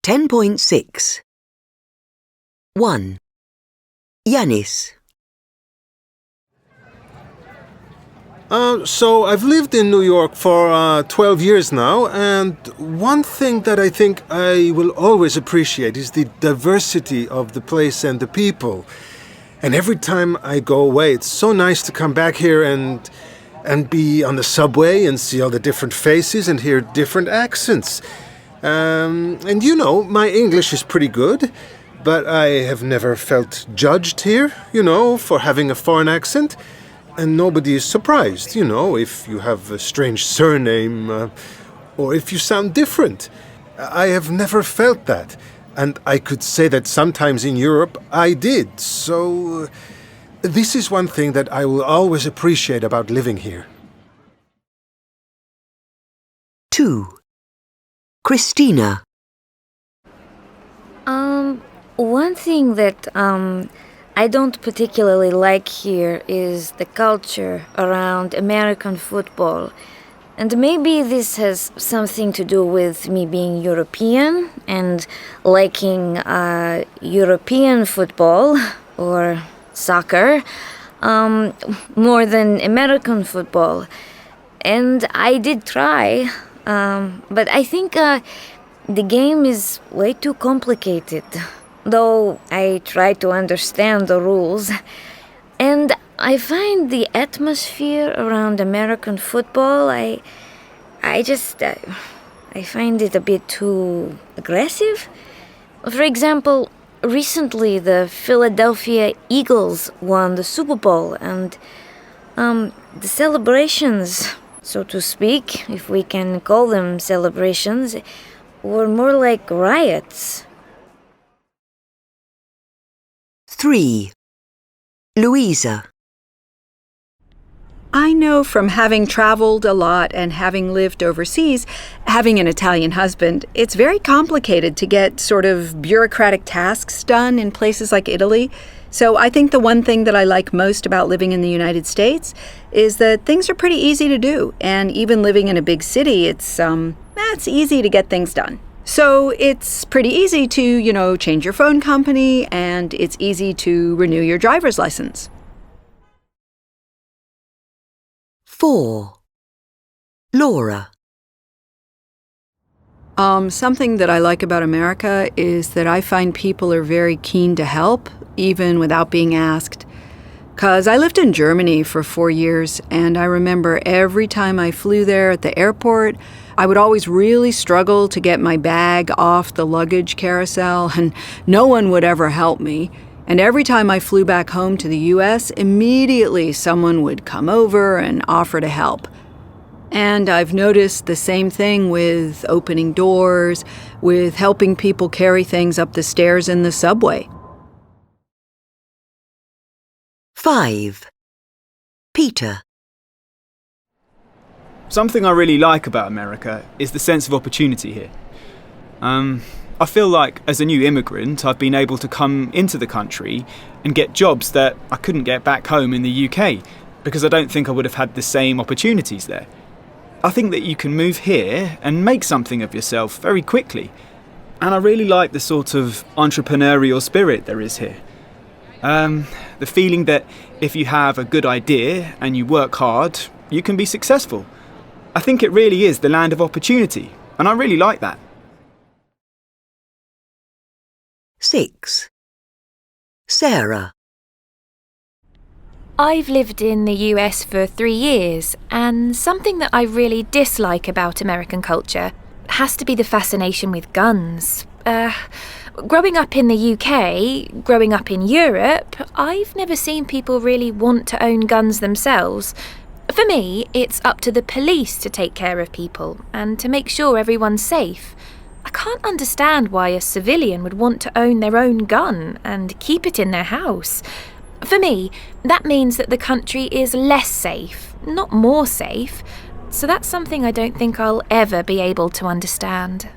10.6 1. Yanis. So I've lived in New York for 12 years now, and one thing that I think I will always appreciate is the diversity of the place and the people. And every time I go away, it's so nice to come back here and be on the subway and see all the different faces and hear different accents. And you know, my English is pretty good, but I have never felt judged here, for having a foreign accent. And nobody is surprised, if you have a strange surname or if you sound different. I have never felt that. And I could say that sometimes in Europe I did. So this is one thing that I will always appreciate about living here. 2. Christina. One thing that I don't particularly like here is the culture around American football. And maybe this has something to do with me being European and liking European football or soccer more than American football. And I did try, but I think the game is way too complicated. Though I try to understand the rules. And I find the atmosphere around American football, I find it a bit too aggressive. For example, recently the Philadelphia Eagles won the Super Bowl, and the celebrations, so to speak, if we can call them celebrations, were more like riots. 3. Louisa. I know from having traveled a lot and having lived overseas, having an Italian husband, it's very complicated to get sort of bureaucratic tasks done in places like Italy. So I think the one thing that I like most about living in the United States is that things are pretty easy to do. And even living in a big city, it's easy to get things done. So it's pretty easy to, change your phone company, and it's easy to renew your driver's license. 4. Laura. Something that I like about America is that I find people are very keen to help, even without being asked. 'Cause I lived in Germany for 4 years, and I remember every time I flew there at the airport, I would always really struggle to get my bag off the luggage carousel, and no one would ever help me. And every time I flew back home to the US, immediately someone would come over and offer to help. And I've noticed the same thing with opening doors, with helping people carry things up the stairs in the subway. 5. Peter. Something I really like about America is the sense of opportunity here. I feel like as a new immigrant, I've been able to come into the country and get jobs that I couldn't get back home in the UK because I don't think I would have had the same opportunities there. I think that you can move here and make something of yourself very quickly. And I really like the sort of entrepreneurial spirit there is here. The feeling that if you have a good idea and you work hard, you can be successful. I think it really is the land of opportunity, and I really like that. 6. Sarah. I've lived in the US for 3 years, and something that I really dislike about American culture has to be the fascination with guns. Growing up in the UK, growing up in Europe, I've never seen people really want to own guns themselves. For me, it's up to the police to take care of people and to make sure everyone's safe. I can't understand why a civilian would want to own their own gun and keep it in their house. For me, that means that the country is less safe, not more safe. So that's something I don't think I'll ever be able to understand.